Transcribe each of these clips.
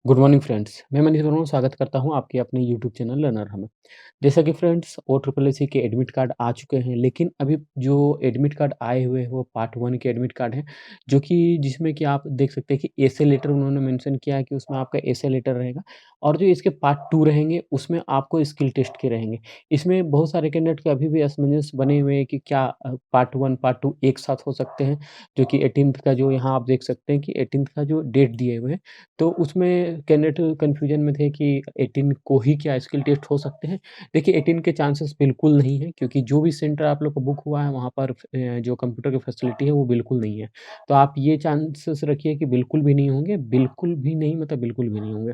Good morning friends, मैं मनीष वर्मा स्वागत करता हूं आपके अपने यूट्यूब चैनल लर्नर हमें। जैसा कि फ्रेंड्स ओ ट्रिपल एस सी के एडमिट कार्ड आ चुके हैं, लेकिन अभी जो एडमिट कार्ड आए हुए हैं वो पार्ट वन के एडमिट कार्ड हैं, जो कि जिसमें कि आप देख सकते हैं कि एसे लेटर उन्होंने मेंशन किया है कि उसमें आपका एसे लेटर रहेगा। और जो इसके पार्ट टू रहेंगे उसमें आपको स्किल टेस्ट के रहेंगे। इसमें बहुत सारे कैंडिडेट के अभी भी असमंजस बने हुए हैं कि क्या पार्ट वन पार्ट टू एक साथ हो सकते हैं, जो कि 18th का जो यहाँ आप देख सकते हैं कि 18th का जो डेट दिए हुए हैं, तो उसमें कैंडिडेट कन्फ्यूजन में थे कि 18 को ही क्या स्किल टेस्ट हो सकते हैं। देखिए 18 के चांसेस बिल्कुल नहीं है, क्योंकि जो भी सेंटर आप लोग का बुक हुआ है वहाँ पर जो कंप्यूटर की फैसिलिटी है वो बिल्कुल नहीं है। तो आप ये चांसेस रखिए कि बिल्कुल भी नहीं होंगे, बिल्कुल भी नहीं मतलब बिल्कुल भी नहीं होंगे।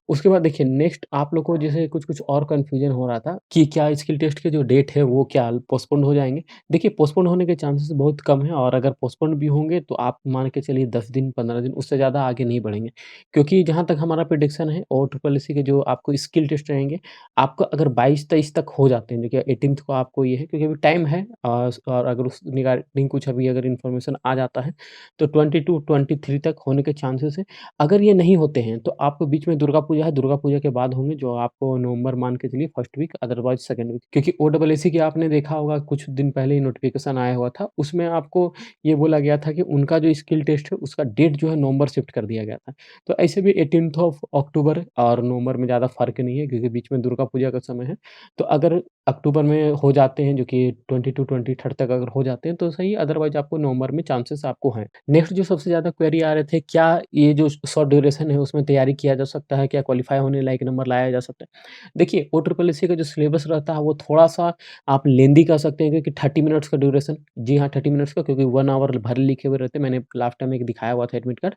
उसके बाद देखिए नेक्स्ट आप लोग को जैसे कुछ-कुछ और कन्फ्यूजन हो रहा था कि क्या स्किल टेस्ट के जो डेट है वो क्या पोस्टपोन्ड हो जाएँगे? देखिए पोस्टपोन्ड होने के चांसेस बहुत कम हैं, और अगर पोस्टपोन्ड भी होंगे तो आप मान के चलिए 10 दिन, 15 दिन, उससे ज़्यादा आगे नहीं बढ़ेंगे। क्योंकि जहाँ तक हमारा प्रेडिक्शन है और ट्रिपल एससी के जो आपको स्किल टेस्ट रहेंगे, आपका अगर 22-23 तक हो जाते हैं, देखिए 18th को आपको ये है क्योंकि अभी टाइम है, और अगर उस रिगार्डिंग कुछ अभी अगर इन्फॉर्मेशन आ जाता है, तो 22-23 तक होने के चांसेस हैं। अगर ये नहीं होते हैं, तो आपको बीच में दुर्गा पूजा है, दुर्गा पूजा के बाद होंगे, जो आपको नवंबर मान के चलिए first week, otherwise second week. क्योंकि ओडब्ल्यूएससी की आपने देखा होगा कुछ दिन पहले ही नोटिफ़िकेशन आया हुआ था, उसमें आपको ये बोला गया था कि उनका जो स्किल टेस्ट है, उसका डेट जो है नवंबर शिफ्ट कर दिया गया था। तो ऐसे भी 18th ऑफ अक्टूबर और नवंबर में ज़्यादा फ़र्क नहीं है, क्योंकि बीच में दुर्गा पूजा का समय है। तो अगर अक्टूबर में हो जाते हैं, जो कि 22-23 तक अगर हो जाते हैं तो सही, अदरवाइज़ आपको नवंबर में चांसेस आपको हैं। नेक्स्ट जो सबसे ज़्यादा क्वेरी आ रहे थे, क्या ये जो शॉर्ट ड्यूरेशन है उसमें तैयारी किया जा सकता है? क्या क्वालीफाई होने लायक नंबर लाया जा सकता है? देखिए, ओ ट्रिपल एससी का जो सिलेबस रहता है वो थोड़ा-सा आप लेंदी कह सकते हैं, क्योंकि 30 मिनट्स का ड्यूरेशन, जी हाँ, 30 मिनट्स का, क्योंकि 1 आवर भरे लिखे हुए रहते हैं। मैंने लास्ट टाइम एक दिखाया हुआ था एडमिट कार्ड,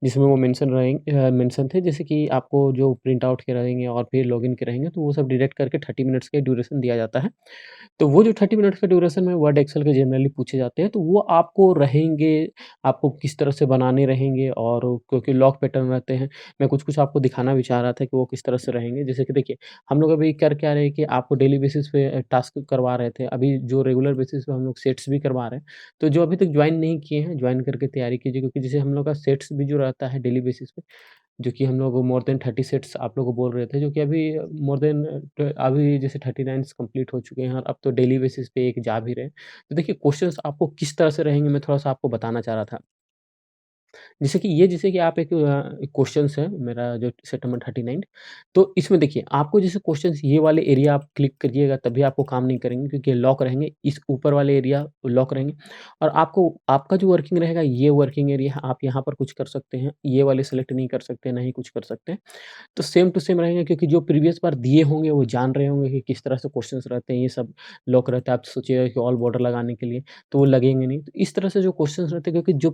जिसमें वो मेंशन थे, जैसे कि आपको जो प्रिंट आउट के रहेंगे और फिर लॉगिन के रहेंगे, तो वो सब डिडक्ट करके 30 मिनट्स का ड्यूरेशन दिया जाता है। तो वो जो 30 मिनट्स का ड्यूरेशन में वर्ड एक्सेल के जनरली पूछे जाते हैं, तो वो आपको रहेंगे, आपको किस तरह से बनाने रहेंगे, और क्योंकि लॉक पैटर्न रहते हैं, मैं कुछ-कुछ आपको दिखाना भी चाह रहा था कि वो किस तरह से रहेंगे। जैसे कि देखिए, हम लोग अभी कर क्या रहे हैं कि आपको डेली बेसिस पे टास्क करवा रहे थे, अभी जो रेगुलर बेसिस पे हम लोग सेट्स भी करवा रहे हैं। तो जो अभी तक जॉइन नहीं किए हैं, जॉइन करके तैयारी कीजिए, क्योंकि जैसे हम लोग का सेट्स भी जो रहता है डेली बेसिस पे, जो कि हम लोग मोर देन 30 सेट्स आप लोग को बोल रहे थे, जो कि अभी मोर देन अभी जैसे 39 कंप्लीट हो चुके हैं, और अब तो डेली बेसिस पे एक जा भी रहे हैं। तो देखिए क्वेश्चंस आपको किस तरह से रहेंगे, मैं थोड़ा-सा आपको बताना चाह रहा था। जैसे कि आप एक क्वेश्चन्स है मेरा जो सेट नंबर 39, तो इसमें देखिए आपको जैसे क्वेश्चन्स ये वाले एरिया आप क्लिक करिएगा तभी आपको काम नहीं करेंगे, क्योंकि लॉक रहेंगे, इस ऊपर वाले एरिया लॉक रहेंगे, और आपको आपका जो वर्किंग रहेगा ये वर्किंग एरिया आप यहाँ पर कुछ कर सकते हैं, ये वाले सेलेक्ट नहीं कर सकते, ना ही कुछ कर सकते हैं। तो सेम टू सेम रहेंगे, क्योंकि जो प्रीवियस बार दिए होंगे वो जान रहे होंगे कि किस तरह से क्वेश्चंस रहते हैं, ये सब लॉक रहता है। आप सोचिएगा कि ऑल बॉर्डर लगाने के लिए, तो वो लगेंगे नहीं। तो इस तरह से जो क्वेश्चंस रहते हैं, क्योंकि जो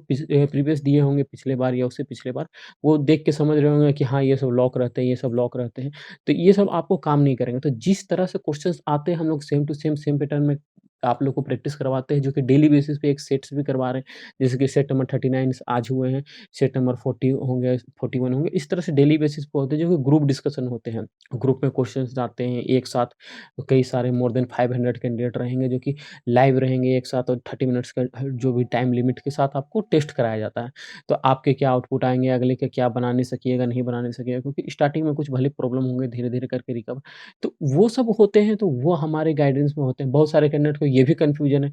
प्रीवियस दिए होंगे पिछले बार या उससे पिछले बार, वो देख के समझ रहे होंगे कि हाँ, ये सब लॉक रहते हैं, ये सब लॉक रहते हैं। तो ये सब आपको काम नहीं करेंगे। तो जिस तरह से क्वेश्चंस आते हैं, हम लोग same to same, same pattern में आप लोग को प्रैक्टिस करवाते हैं, जो कि डेली बेसिस पे एक सेट्स भी करवा रहे हैं। जैसे कि सेट नंबर 39 आज हुए हैं, सेट नंबर 40 होंगे, 41 होंगे, इस तरह से डेली बेसिस पे होते हैं, जो कि ग्रुप डिस्कशन होते हैं। ग्रुप में क्वेश्चंस आते हैं एक साथ, कई सारे मोर देन 500 कैंडिडेट रहेंगे, जो कि लाइव रहेंगे एक साथ, और 30 मिनट्स का जो भी टाइम लिमिट के साथ आपको टेस्ट कराया जाता है। तो आपके क्या आउटपुट आएँगे, अगले के क्या बनाने सकिएगा, नहीं बनाने सकिएगा, क्योंकि स्टार्टिंग में कुछ भले प्रॉब्लम होंगे, धीरे-धीरे करके रिकवर, तो वो सब होते हैं, तो वो हमारे गाइडेंस में होते हैं। बहुत सारे कैंडिडेट को ये भी कन्फ्यूजन है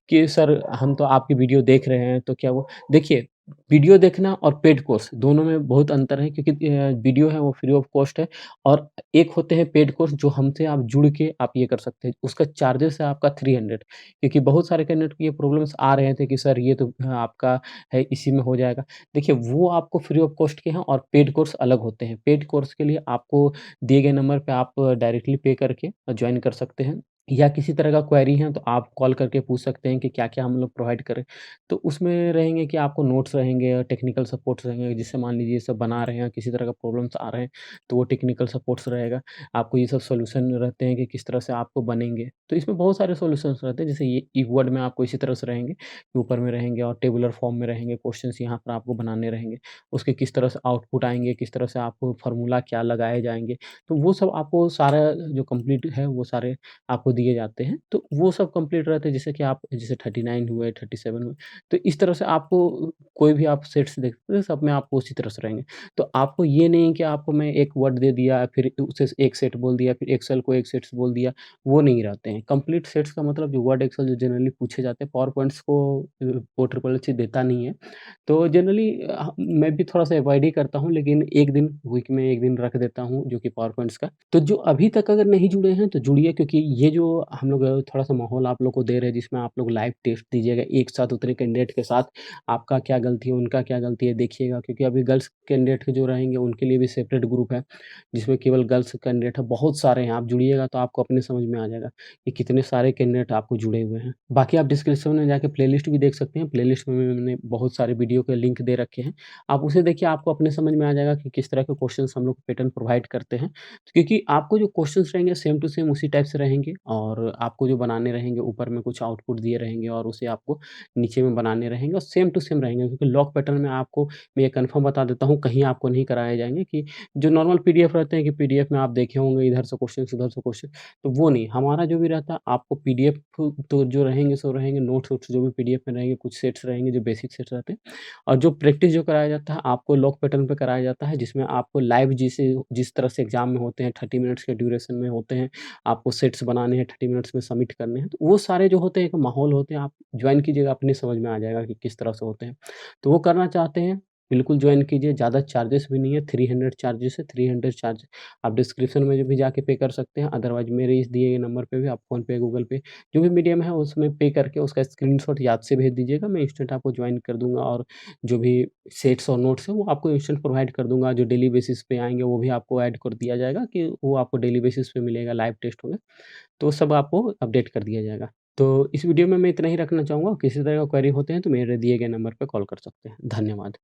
कि सर हम तो आपकी वीडियो देख रहे हैं, तो क्या वो देखिए, वीडियो देखना और पेड कोर्स दोनों में बहुत अंतर है, क्योंकि वीडियो है वो फ्री ऑफ कॉस्ट है, और एक होते हैं पेड कोर्स जो हमसे आप जुड़ के आप ये कर सकते हैं। उसका चार्जेस है आपका 300, क्योंकि बहुत सारे कैंडिडेट को ये प्रॉब्लम्स आ रहे थे कि सर ये तो आपका है, इसी में हो जाएगा। देखिए वो आपको फ्री ऑफ कॉस्ट के हैं, और पेड कोर्स अलग होते हैं। पेड कोर्स के लिए आपको दिए गए नंबर पे आप डायरेक्टली पे करके जॉइन कर सकते हैं, या किसी तरह का क्वेरी है तो आप कॉल करके पूछ सकते हैं कि क्या-क्या हम लोग प्रोवाइड करें। तो उसमें रहेंगे कि आपको नोट्स रहेंगे, टेक्निकल सपोर्ट्स रहेंगे, जिससे मान लीजिए ये सब बना रहे हैं, किसी तरह का प्रॉब्लम्स आ रहे हैं, तो वो टेक्निकल सपोर्ट्स रहेगा। आपको ये सब सॉल्यूशन रहते हैं कि किस तरह से आपको बनेंगे। तो इसमें बहुत सारे सॉल्यूशंस रहते हैं, जैसे ये कीवर्ड में आपको इसी तरह से रहेंगे, कि ऊपर में रहेंगे और टेबुलर फॉर्म में रहेंगे, क्वेश्चंस यहाँ पर आपको बनाने रहेंगे। उसके किस तरह से आउटपुट आएँगे, किस तरह से आपको फ़ॉर्मूला क्या लगाए जाएँगे, तो वो सब आपको सारा जो कंप्लीट है, वो सारे आपको दिए जाते हैं, तो वो सब कंप्लीट रहते हैं जैसे कि आप जैसे 39 हुए, 37 हुए, तो इस तरह से आपको कोई भी आप सेट्स देखते हैं, सब में आपको उसी तरह से रहेंगे। तो आपको ये नहीं है कि आपको मैं एक वर्ड दे दिया, फिर उसे एक सेट बोल दिया, फिर एक्सेल को एक सेट्स बोल दिया, वो नहीं रहते हैं। कंप्लीट सेट्स का मतलब जो वर्ड एक्सेल जो जनरली पूछे जाते हैं, पावर पॉइंट्स को वो ट्रिपल एच देता नहीं है। तो जनरली मैं भी थोड़ा-सा अवॉइड ही करता हूँ, लेकिन 1 दिन वीक में 1 दिन रख देता हूँ, जो कि पावर पॉइंट्स का। तो जो अभी तक अगर नहीं जुड़े हैं, तो जुड़िए क्योंकि ये जो हम लोग थोड़ा-सा माहौल आप लोग को दे रहे हैं, जिसमें आप लोग लाइव टेस्ट दीजिएगा, एक साथ उतने कैंडिडेट के साथ, आपका क्या गलती है, उनका क्या गलती है, देखिएगा। क्योंकि अभी गर्ल्स कैंडिडेट जो रहेंगे, उनके लिए भी सेपरेट ग्रुप है, जिसमें केवल गर्ल्स कैंडिडेट है, बहुत सारे हैं। आप जुड़िएगा तो आपको अपने समझ में आ जाएगा कि कितने सारे कैंडिडेट आपको जुड़े हुए हैं। बाकी आप डिस्क्रिप्शन में जाके प्लेलिस्ट भी देख सकते हैं, प्लेलिस्ट में मैंने बहुत सारे वीडियो के लिंक दे रखे हैं। आप उसे देखिए, आपको अपने समझ में आ जाएगा कि किस तरह के क्वेश्चंस हम लोग पैटर्न प्रोवाइड करते हैं। क्योंकि आपको जो क्वेश्चंस रहेंगे सेम टू सेम उसी टाइप से रहेंगे, और आपको जो बनाने रहेंगे, ऊपर में कुछ आउटपुट दिए रहेंगे और उसे आपको नीचे में बनाने रहेंगे और सेम टू सेम रहेंगे। क्योंकि लॉक पैटर्न में आपको मैं ये कन्फर्म बता देता हूँ, कहीं आपको नहीं कराए जाएँगे कि जो नॉर्मल पीडीएफ रहते हैं कि पीडीएफ में आप देखे होंगे इधर से क्वेश्चन, उधर से क्वेश्चन, तो वो नहीं। हमारा जो भी रहता है, आपको पीडीएफ तो जो रहेंगे सो रहेंगे, नोट्स-वोट्स जो भी पीडीएफ में रहेंगे, कुछ सेट्स रहेंगे जो बेसिक सेट्स रहते हैं। और जो प्रैक्टिस जो कराया जाता है, आपको लॉक पैटर्न पे कराया जाता है, जिसमें आपको लाइव जिस तरह से एग्ज़ाम में होते हैं, 30 मिनट्स के ड्यूरेशन में होते हैं, आपको सेट्स बनाने हैं, 30 मिनट्स में सबमिट करने हैं। तो वो सारे जो होते हैं, एक माहौल होते हैं, आप जॉइन कीजिएगा, अपनी समझ में आ जाएगा कि किस तरह से होते हैं। तो वो करना चाहते हैं, बिल्कुल जॉइन कीजिए, ज़्यादा चार्जेस भी नहीं है, 300 चार्जेस है, 300 चार्ज आप डिस्क्रिप्शन में जो भी जाके पे कर सकते हैं, अदरवाइज़ मेरे इस दिए गए नंबर पे भी आप फ़ोन पे, गूगल पे, जो भी मीडियम है उसमें पे करके उसका स्क्रीनशॉट याद से भेज दीजिएगा, मैं इंस्टेंट आपको जॉइन कर दूँगा। और जो भी सेट्स और नोट्स हैं, वो आपको इंस्टेंट प्रोवाइड कर दूँगा। जो डेली बेसिस पे आएँगे, वो भी आपको ऐड कर दिया जाएगा कि वो आपको डेली बेसिस पे मिलेगा, लाइव टेस्ट होंगे, तो सब आपको अपडेट कर दिया जाएगा। तो इस वीडियो में मैं इतना ही रखना चाहूँगा, किसी तरह का क्वेरी होते हैं तो मेरे दिए गए नंबर पे कॉल कर सकते हैं। धन्यवाद।